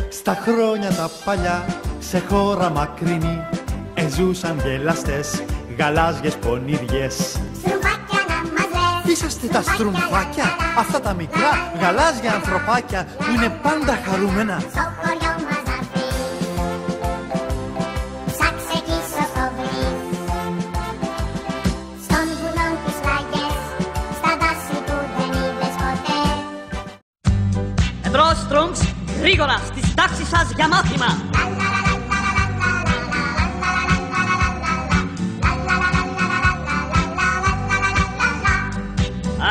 Στα χρόνια τα παλιά, σε χώρα μακρινή, εζούσαν γελαστές, γαλάζιες πονηριές. Στρουμφάκια να μαζεύεις. Είσαστε τα στρουμφάκια, αυτά τα μικρά γαλάζια ανθρωπάκια που είναι πάντα χαρούμενα. Στο χωριό μας να βρεις, ψάξε κι ίσως το βρεις. Στον βουνό τις φλαγιές, στα δάση που δεν είδες ποτέ. Εμπρός, Στρούμψ, γρήγορα στις τάξεις σας για μάθημα.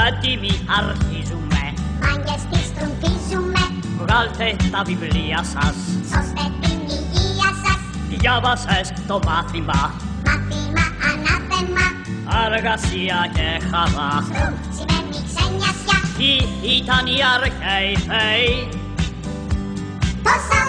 Έτοιμοι αρχίζουμε. Μάγκες τις στρουμφίζουμε, Βγάλτε τα βιβλία σας. σώστε την υγεία σας. Διάβασες το μάθημα. Μάθημα ανάθεμα, Αργασία και χαρά. στρουμ σημαίνει ξενιασιά. Ποιοι ήταν οι αρχαίοι θεοί? Τόσα